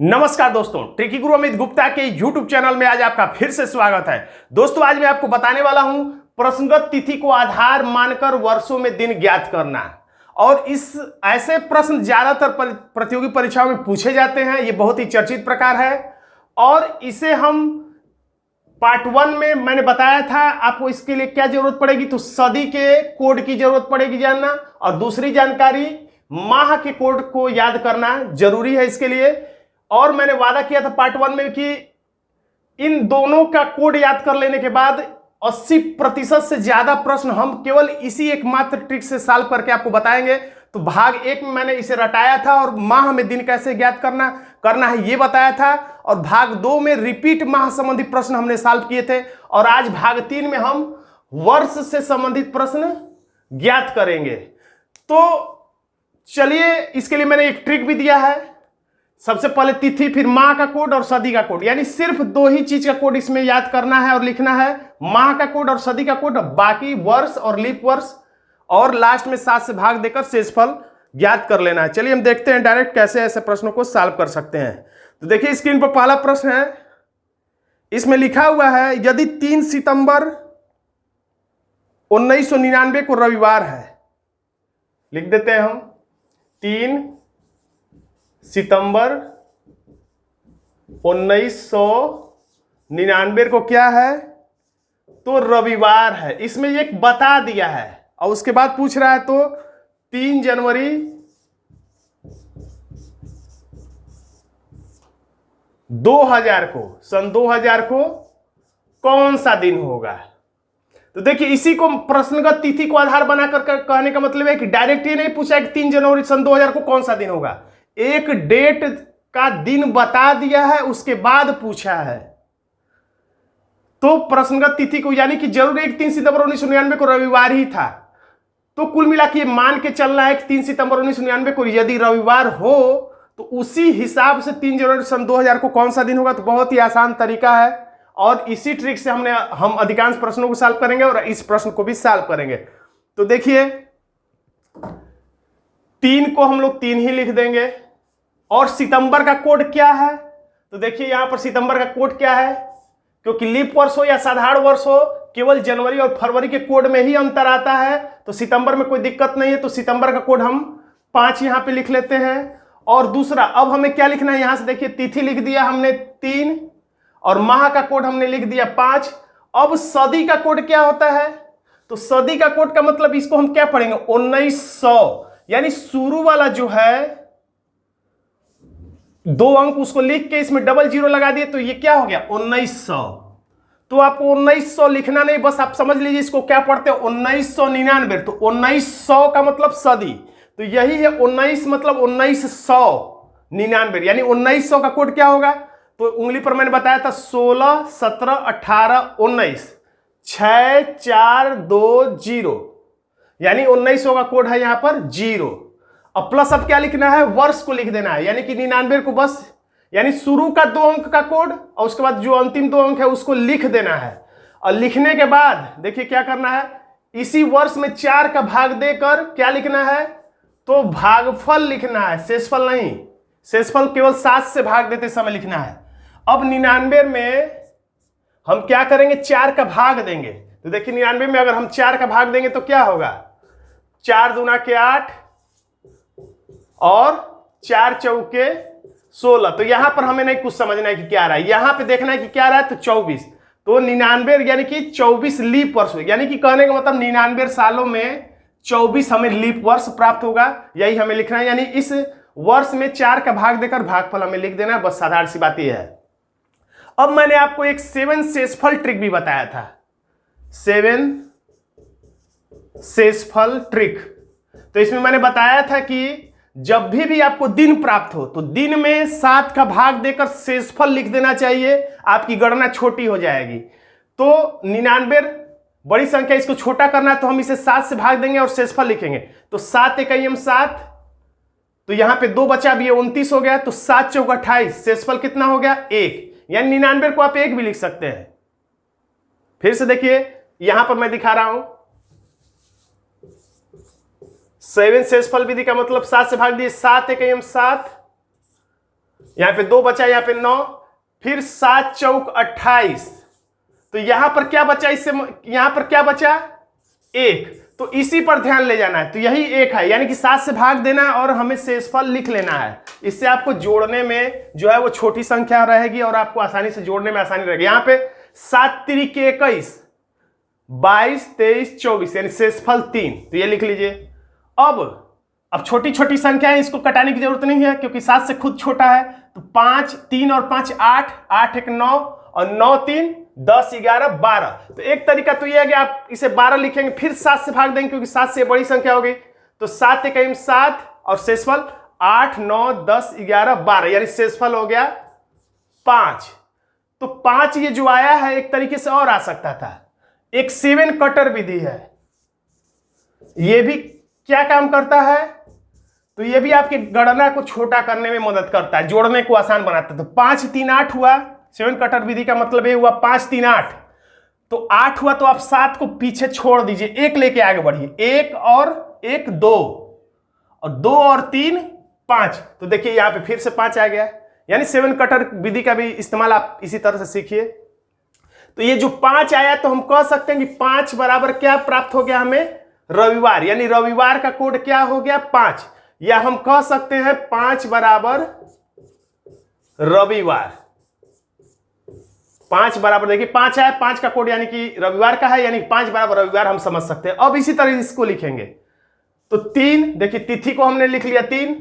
नमस्कार दोस्तों, ट्रिकी गुरु अमित गुप्ता के YouTube चैनल में आज आपका फिर से स्वागत है। दोस्तों आज मैं आपको बताने वाला हूं प्रश्नगत तिथि को आधार मानकर वर्षों में दिन ज्ञात करना। और इस ऐसे प्रश्न ज्यादातर प्रतियोगी परीक्षाओं में पूछे जाते हैं। ये बहुत ही चर्चित प्रकार है और इसे हम पार्ट 1 में मैंने बताया था आपको इसके लिए क्या जरूरत पड़ेगी, तो सदी के कोड की जरूरत पड़ेगी जानना, और दूसरी जानकारी माह के कोड को याद करना जरूरी है इसके लिए। और मैंने वादा किया था पार्ट 1 में कि इन दोनों का कोड याद कर लेने के बाद 80% से ज्यादा प्रश्न हम केवल इसी एकमात्र ट्रिक से सॉल्व करके आपको बताएंगे। तो भाग 1 में मैंने इसे रटाया था और माह में दिन कैसे ज्ञात करना है ये बताया था, और भाग 2 में रिपीट माह संबंधी प्रश्न हमने सॉल्व किए थे, और आज भाग 3 में हम वर्ष से संबंधित प्रश्न ज्ञात करेंगे। तो चलिए, इसके लिए मैंने एक ट्रिक भी दिया है। सबसे पहले तिथि, फिर माह का कोड और सदी का कोड, यानी सिर्फ 2 ही चीज का कोड इसमें याद करना है और लिखना है, माह का कोड और सदी का कोड। बाकी वर्ष और लीप वर्ष और लास्ट में 7 से भाग देकर शेषफल ज्ञात कर लेना है। चलिए हम देखते हैं डायरेक्ट कैसे ऐसे प्रश्नों को सॉल्व कर सकते हैं। तो देखिए स्क्रीन पर पहला प्रश्न है, इसमें लिखा हुआ है यदि 3 सितंबर 1999 को रविवार है, लिख देते हैं हम 3 सितंबर 1999 को क्या है, तो रविवार है। इसमें एक बता दिया है और उसके बाद पूछ रहा है तो 3 जनवरी 2000 को, सन 2000 को कौन सा दिन होगा। तो देखिए इसी को प्रश्नगत तिथि को आधार बनाकर कहने का मतलब है कि डायरेक्ट ये नहीं पूछा कि 3 जनवरी सन 2000 को कौन सा दिन होगा, एक डेट का दिन बता दिया है उसके बाद पूछा है। तो प्रश्नगत तिथि को, यानी कि जरूर एक 3 सितंबर 1999 को रविवार ही था, तो कुल मिला के मान के चलना है कि 3 सितंबर 1999 को यदि रविवार हो तो उसी हिसाब से 3 जनवरी सन 2000 को कौन सा दिन होगा। तो बहुत ही आसान तरीका है और इसी ट्रिक से हम अधिकांश प्रश्नों को सॉल्व करेंगे और इस प्रश्न को भी सॉल्व करेंगे। तो देखिए 3 को हम लोग 3 ही लिख देंगे। और सितंबर का कोड क्या है, तो देखिए यहां पर सितंबर का कोड क्या है, क्योंकि लीप वर्ष हो या साधारण वर्ष हो, केवल जनवरी और फरवरी के कोड में ही अंतर आता है। तो सितंबर में कोई दिक्कत नहीं है, तो सितंबर का कोड हम 5 यहां पे लिख लेते हैं। और दूसरा, अब हमें क्या लिखना है, यहां से देखिए तिथि लिख दिया हमने 3 और माह का कोड हमने लिख दिया 5। अब सदी का कोड क्या होता है, तो सदी का कोड का मतलब इसको हम क्या पढ़ेंगे 1900, यानी शुरू वाला जो है 2 अंक उसको लिख के इसमें डबल 0 लगा दिए, तो ये क्या हो गया 1900। तो आपको 1900 लिखना नहीं, बस आप समझ लीजिए इसको क्या पढ़ते हैं 1999। तो 1900 का मतलब सदी, तो यही है 19 मतलब 1999, यानी 1900 का कोड क्या होगा, तो उंगली पर मैंने बताया था 16 17 18 19 6 4 2 0, यानी 1900 का कोड है यहां पर 0। अब प्लस अब क्या लिखना है, वर्ष को लिख देना है, यानी कि 99 को बस, यानी शुरू का 2 अंक का कोड और उसके बाद जो अंतिम 2 अंक है उसको लिख देना है। और लिखने के बाद देखिए क्या करना है, इसी वर्ष में 4 का भाग देकर क्या लिखना है, तो भागफल लिखना है, शेषफल नहीं। शेषफल केवल 7 से भाग देते समय लिखना है। अब 99 में हम क्या करेंगे, 4 का भाग देंगे। तो देखिए 99 में अगर हम 4 का भाग देंगे तो क्या होगा, 4 दूना के 8 और 4 चौके 16। तो यहां पर हमें नहीं कुछ समझना है कि क्या रहा है, यहां पे देखना है कि क्या रहा है, तो 24। तो 99 यानी कि 24 लीप वर्ष, यानी कि कहने का मतलब 99 सालों में 24 हमें लीप वर्ष प्राप्त होगा, यही हमें लिखना है। यानी इस वर्ष में 4 का भाग देकर भागफल हमें लिख देना है, बस साधारण सी बात यह है। अब मैंने आपको एक 7 शेषफल ट्रिक भी बताया था, 7 शेषफल ट्रिक। तो इसमें मैंने बताया था कि जब भी आपको दिन प्राप्त हो तो दिन में 7 का भाग देकर शेषफल लिख देना चाहिए, आपकी गणना छोटी हो जाएगी। तो 99 बड़ी संख्या, इसको छोटा करना है तो हम इसे 7 से भाग देंगे और शेषफल लिखेंगे। तो 7 एकम 7, तो यहां पे 2 बचा भी है 29 हो गया, तो 7 चौक 28, शेषफल कितना हो गया 1, यानी 99 को आप 1 भी लिख सकते हैं। फिर से देखिए यहां पर मैं दिखा रहा हूं 7 शेषफल विधि का मतलब 7 से भाग दिए, 7 एकम 7, यहां पे 2 बचा, यहां पे 9, फिर 7 चौक 28, तो यहां पर क्या बचा, इससे यहां पर क्या बचा 1, तो इसी पर ध्यान ले जाना है। तो यही 1 है, यानी कि 7 से भाग देना है और हमें शेषफल लिख लेना है। इससे आपको जोड़ने में जो है वो छोटी संख्या रहेगी और आपको आसानी से जोड़ने में आसानी रहेगी। यहां पे 7 त्रिक 21, 22, 23, 24, यानी शेषफल 3, तो ये लिख लीजिए। अब छोटी छोटी संख्या है, इसको कटाने की जरूरत नहीं है क्योंकि 7 से खुद छोटा है। तो 5, 3 और 5 8, 8 1 9 और 9 3 10 11 12। तो एक तरीका तो ये है कि आप इसे 12 लिखेंगे, फिर 7 से भाग देंगे क्योंकि 7 से बड़ी संख्या हो गई। तो 7 1 7 और शेषफल 8 9 10 11 12, यानी शेषफल हो गया 5। तो 5 ये जो आया है एक तरीके से और आ सकता था। एक 7 कटर विधि है, ये भी क्या काम करता है, तो ये भी आपकी गणना को छोटा करने में मदद करता है, जोड़ने को आसान बनाता है। तो 5 3 8 हुआ, 7 कटर विधि का मतलब ये हुआ 5 3 8, तो 8 हुआ, तो आप 7 को पीछे छोड़ दीजिए, 1 लेके आगे बढ़िए, 1 और 1 2 और 2 और 3 5, तो देखिए यहां पे फिर से 5 आ गया, यानी 7 कटर विधि का भी इस्तेमाल आप इसी तरह से सीखिए। तो ये जो 5 आया, तो हम कह सकते हैं कि 5 बराबर क्या प्राप्त हो गया हमें, रविवार, यानी रविवार का कोड क्या हो गया 5, या हम कह सकते हैं 5 बराबर रविवार। 5 बराबर, देखिए 5 है, 5 का कोड यानी कि रविवार का है, यानी 5 बराबर रविवार हम समझ सकते हैं। अब इसी तरह इसको लिखेंगे, तो 3, देखिए तिथि को हमने लिख लिया 3।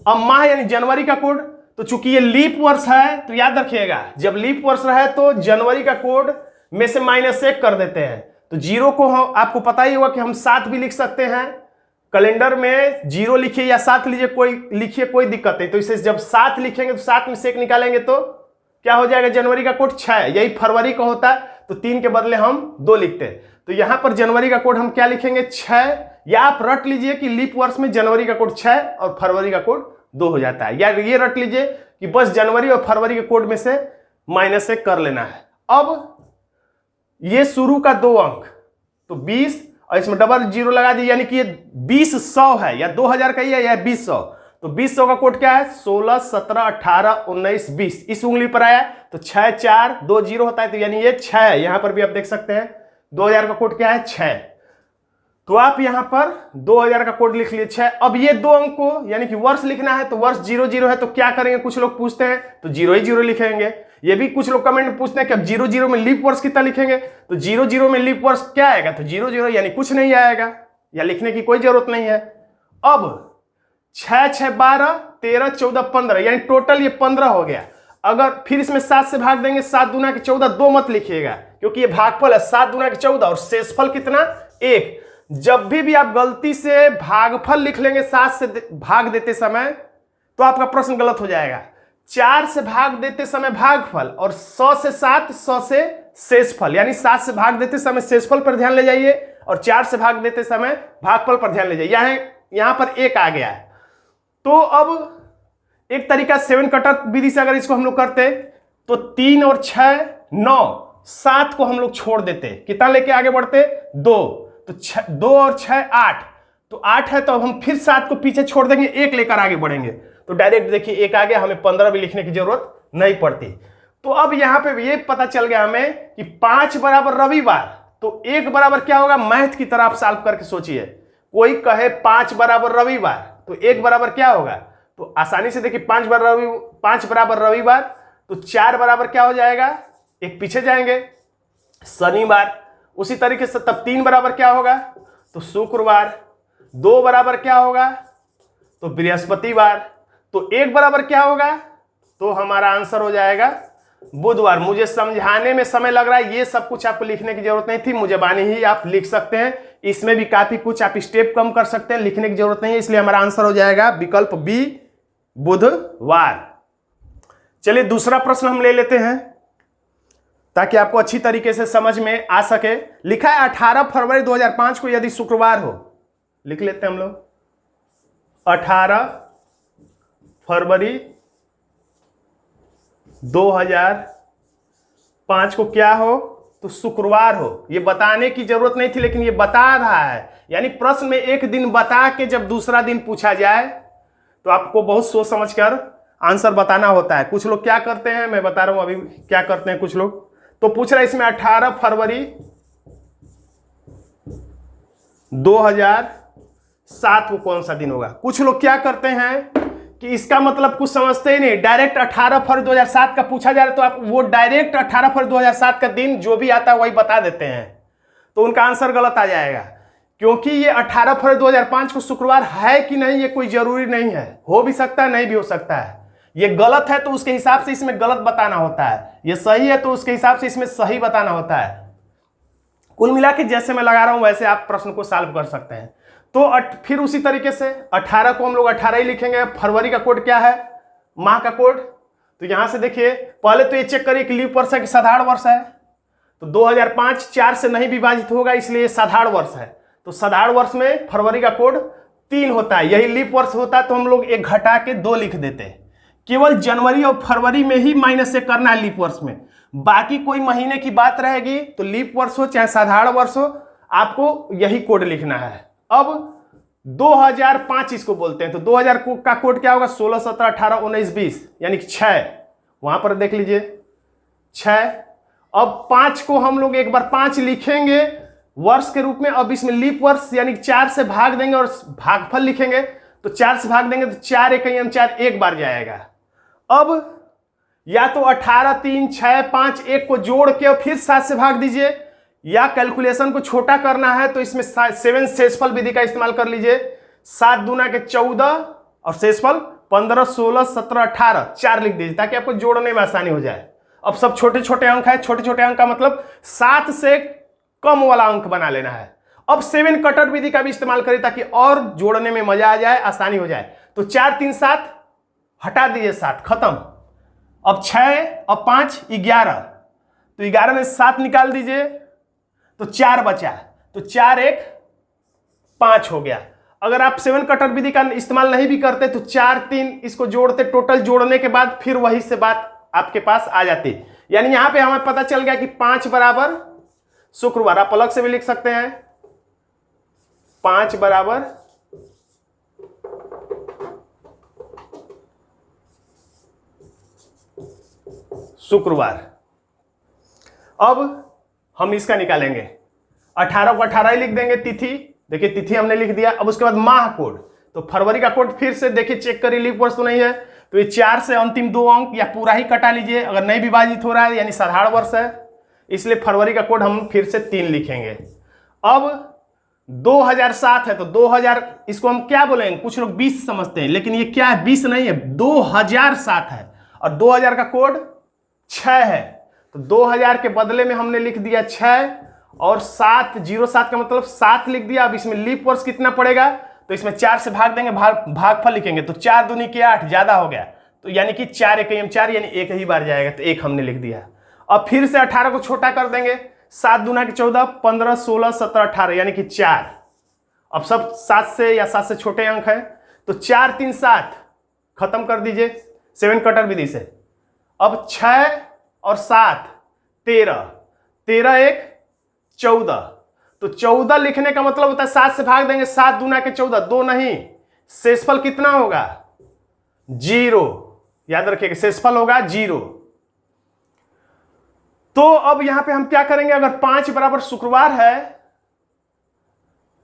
अब माह यानी जनवरी का कोड, तो चूंकि ये लीप वर्ष है तो याद रखिएगा जब लीप वर्ष रहे तो जनवरी का कोड में से -1 कर देते हैं। तो 0 को हम, आपको पता ही होगा कि हम 7 भी लिख सकते हैं, कैलेंडर में 0 लिखिए या 7 लीजिए, कोई लिखिए, कोई दिक्कत नहीं। तो इसे जब 7 लिखेंगे तो 7 में से 1 निकालेंगे तो क्या हो जाएगा, जनवरी का कोड 6, यही फरवरी का होता है, तो 3 के बदले हम 2 लिखते हैं। तो यहां पर जनवरी का कोड हम क्या लिखेंगे 6, या आप रट लीजिए कि लीप वर्ष में जनवरी का कोड 6 और फरवरी का कोड 2 हो जाता है, या ये रट लीजिए कि बस जनवरी और फरवरी के कोड में से -1 कर लेना है। अब ये शुरू का 2 अंक, तो 20 और इसमें डबल 0 लगा दी, यानी कि ये 20,100 है, या 2000 का ही है, या 20,100। तो 20,100 का कोड क्या है, 16 17 18 19 20, इस उंगली पर आया, तो 6 4 2 0 होता है, तो यानी ये 6 है। यहां पर भी आप देख सकते हैं 2000 का कोड क्या है 6, तो आप यहां पर 2000 का कोड लिख लिए 6। अब ये 2 अंक को यानी कि वर्ष लिखना है, तो वर्ष 00 है, तो क्या करेंगे, कुछ लोग पूछते हैं तो 0 ही 0 लिखेंगे। ये भी कुछ लोग कमेंट में पूछते हैं कि अब 00 में लीप वर्ष कितना लिखेंगे, तो 00 में लीप वर्ष क्या आएगा, तो 00 यानी कुछ नहीं आएगा, या लिखने की कोई जरूरत नहीं है। अब 6 6 12 13 14 15, यानी टोटल ये 15 हो गया। अगर फिर इसमें 7 से भाग देंगे, 7 दूना के 14, 2 मत लिखिएगा क्योंकि ये भागफल है, 7 दूना के 14 और शेषफल कितना 1। जब भी आप गलती से भागफल लिख लेंगे 7 से भाग देते समय, तो आपका प्रश्न गलत हो जाएगा। 4 से भाग देते समय भागफल और 100 से 7, 100 से शेषफल, यानी 7 से भाग देते समय शेषफल पर ध्यान ले जाइए और 4 से भाग देते समय भागफल पर ध्यान ले जाइए। यहां पर 1 आ गया है। तो अब एक तरीका 7 कटर विधि से अगर इसको हम लोग करते तो 3 और 6 9, 7 को हम लोग छोड़ देते, कितना लेके आगे बढ़ते 2, तो 2 और 6 8, तो 8 है, तो अब हम फिर 7 को पीछे छोड़ देंगे, 1 लेकर आगे बढ़ेंगे, तो डायरेक्ट देखिए 1 आ गया, हमें 15 भी लिखने की जरूरत नहीं पड़ती। तो अब यहां पे ये पता चल गया हमें कि 5 बराबर रविवार, तो 1 बराबर क्या होगा, मैथ की तरह आप सॉल्व करके सोचिए। कोई कहे 5 बराबर रविवार, तो 1 बराबर क्या होगा, तो आसानी से देखिए 5 बराबर रविवार, तो 4 बराबर क्या हो जाएगा, एक पीछे जाएंगे शनिवार। उसी तरीके से तब 3 बराबर क्या होगा, तो शुक्रवार। 2 बराबर क्या होगा, तो बृहस्पतिवार। तो 1 बराबर क्या होगा, तो हमारा आंसर हो जाएगा बुधवार। मुझे समझाने में समय लग रहा है, ये सब कुछ आपको लिखने की जरूरत नहीं थी, मुझे बानी ही आप लिख सकते हैं। इसमें भी काफी कुछ आप स्टेप कम कर सकते हैं, लिखने की जरूरत नहीं है, इसलिए हमारा आंसर हो जाएगा विकल्प बी, बुधवार। चलिए दूसरा प्रश्न हम ले लेते हैं ताकि आपको अच्छी तरीके से समझ में आ सके। लिखा है 18 फरवरी 2005 को यदि शुक्रवार हो, लिख लेते हैं हम लोग 18 फरवरी 2005 को क्या हो, तो शुक्रवार हो। ये बताने की जरूरत नहीं थी लेकिन ये बता रहा है, यानी प्रश्न में एक दिन बता के जब दूसरा दिन पूछा जाए तो आपको बहुत सोच समझकर आंसर बताना होता है। कुछ लोग क्या करते हैं, मैं बता रहा हूं अभी क्या करते हैं कुछ लोग। तो पूछ रहा है इसमें 18 फरवरी 2007 को कौन सा दिन होगा। कुछ लोग क्या करते हैं कि इसका मतलब कुछ समझते ही नहीं, डायरेक्ट 18 फरवरी 2007 का पूछा जा रहा है तो आप वो डायरेक्ट 18 फरवरी 2007 का दिन जो भी आता है वही बता देते हैं, तो उनका आंसर गलत आ जाएगा। क्योंकि ये 18 फरवरी 2005 को शुक्रवार है कि नहीं ये कोई जरूरी नहीं है, हो भी सकता है नहीं भी हो सकता है। ये गलत है तो उसके हिसाब से इसमें गलत बताना होता है, ये सही है तो उसके हिसाब से इसमें सही बताना होता है। कुल मिला के जैसे मैं लगा रहा हूं वैसे आप प्रश्न को सॉल्व कर सकते हैं। तो फिर उसी तरीके से 18 को हम लोग 18 ही लिखेंगे। फरवरी का कोड क्या है, माह का कोड, तो यहां से देखिए पहले तो ये चेक करिए कि लीप वर्ष है कि साधारण वर्ष है। तो 2005 4 से नहीं विभाजित होगा इसलिए ये साधारण वर्ष है। तो साधारण वर्ष में फरवरी का कोड 3 होता है, यही लीप वर्ष होता है तो हम लोग 1 घटा के 2 लिख देते हैं। केवल जनवरी और फरवरी में ही माइनस से करना है लीप वर्ष में, बाकी कोई महीने की बात रहेगी तो लीप वर्ष हो चाहे साधारण वर्ष हो आपको यही कोड लिखना है। अब 2005 इसको बोलते हैं, तो 2000 का कोड क्या होगा, 16, 17, 18, 19, 20 यानी कि 6, वहां पर देख लीजिए 6। अब 5 को हम लोग एक बार 5 लिखेंगे वर्ष के रूप में। अब इसमें लीप वर्ष यानी 4 से भाग देंगे और भागफल लिखेंगे, तो 4 से भाग देंगे तो 4 1 4 एक बार जाएगा। अब या तो 18, 3, 6, 5, 1 को जोड़ के और फिर 7 से भाग दीजिए, या कैलकुलेशन को छोटा करना है तो इसमें 7 शेषफल विधि का इस्तेमाल कर लीजिए। 7 दूना के 14 और शेषफल 15, 16, 17, 18 4 लिख दीजिए ताकि आपको जोड़ने में आसानी हो जाए। अब सब छोटे छोटे अंक है, छोटे छोटे अंक का मतलब 7 से कम वाला अंक बना लेना है। अब 7 कटर विधि का भी इस्तेमाल करें ताकि और जोड़ने में मजा आ जाए, आसानी हो जाए। तो 4, 3, 7 हटा दीजिए, 7 खत्म। अब 6 और 5 11, तो 11 में 7 निकाल दीजिए तो 4 बचा, तो 4 1 5 हो गया। अगर आप 7 कटर विधि का इस्तेमाल नहीं भी करते तो 4 3 इसको जोड़ते, टोटल जोड़ने के बाद फिर वही से बात आपके पास आ जाती। यानी यहां पे हमें पता चल गया कि 5 बराबर शुक्रवार। आप अलग से भी लिख सकते हैं 5 बराबर शुक्रवार। अब हम इसका निकालेंगे, 18 को 18 ही लिख देंगे तिथि, देखिए तिथि हमने लिख दिया। अब उसके बाद माह कोड, तो फरवरी का कोड फिर से देखिए चेक करिए लीप वर्ष तो नहीं है, तो ये 4 से अंतिम 2 अंक या पूरा ही कटा लीजिए, अगर नहीं विभाजित हो रहा है यानी साधारण वर्ष है, इसलिए फरवरी का कोड हम फिर से 3 लिखेंगे। अब 2007 है तो 2000 इसको हम क्या बोलेंगे, कुछ लोग 20 समझते हैं लेकिन ये क्या है 20 नहीं है 2007 है, और 2000 का कोड 6 है, तो 2000 के बदले में हमने लिख दिया 6 और 7 07 का मतलब 7 लिख दिया। अब इसमें लीप वर्ष कितना पड़ेगा, तो इसमें 4 से भाग देंगे, भागफल लिखेंगे, तो 4 दूनी के 8 ज्यादा हो गया, तो यानी कि 4 1 4 यानी 1 ही बार जाएगा, तो 1 हमने लिख दिया। अब फिर से 18 को छोटा कर देंगे, 7 दूना के 14, 15, 16, 17, 18 यानी कि 4। अब सब 7 से या 7 से छोटे अंक है, तो 4 3 7 खत्म कर दीजिए 7 कटर विधि से। अब 6 और 7 13, 13 1 14, तो 14 लिखने का मतलब होता है 7 से भाग देंगे, 7 दूना के 14, 2 नहीं, शेषफल कितना होगा 0, याद रखिएगा शेषफल होगा 0। तो अब यहां पे हम क्या करेंगे, अगर 5 बराबर शुक्रवार है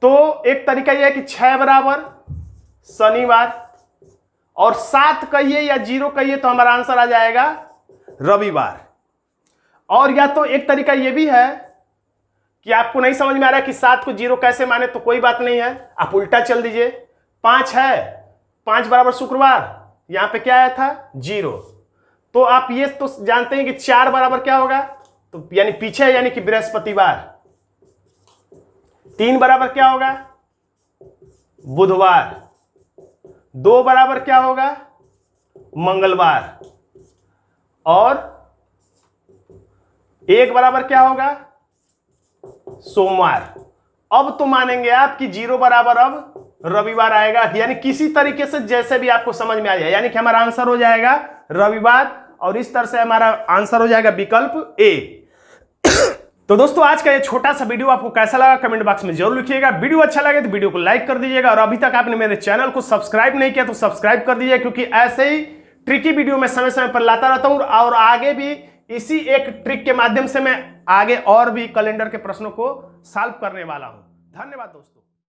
तो एक तरीका यह है कि 6 बराबर शनिवार, और 7 कहिए या 0 कहिए तो हमारा आंसर आ जाएगा रविवार। और या तो एक तरीका यह भी है कि आपको नहीं समझ में आ रहा है कि 7 को 0 कैसे माने, तो कोई बात नहीं है, आप उल्टा चल दीजिए। 5 है, 5 बराबर शुक्रवार, यहां पे क्या आया था 0, तो आप ये तो जानते हैं कि 4 बराबर क्या होगा, तो यानी पीछे यानी कि बृहस्पतिवार। 3 बराबर क्या होगा बुधवार। 2 बराबर क्या होगा मंगलवार, और 1 बराबर क्या होगा सोमवार। अब तो मानेंगे आप कि 0 बराबर अब रविवार आएगा, यानी किसी तरीके से जैसे भी आपको समझ में आ जाए, यानी कि हमारा आंसर हो जाएगा रविवार, और इस तरह से हमारा आंसर हो जाएगा विकल्प ए। तो दोस्तों आज का ये छोटा सा वीडियो आपको कैसा लगा कमेंट बॉक्स में जरूर लिखिएगा। वीडियो अच्छा लगे तो वीडियो को लाइक कर दीजिएगा, और अभी तक आपने मेरे चैनल को सब्सक्राइब नहीं किया तो सब्सक्राइब कर दीजिए, क्योंकि ऐसे ही ट्रिकी वीडियो मैं समय समय पर लाता रहता हूं और आगे भी इसी एक ट्रिक के माध्यम से मैं आगे और भी कैलेंडर के प्रश्नों को सॉल्व करने वाला हूं। धन्यवाद दोस्तों।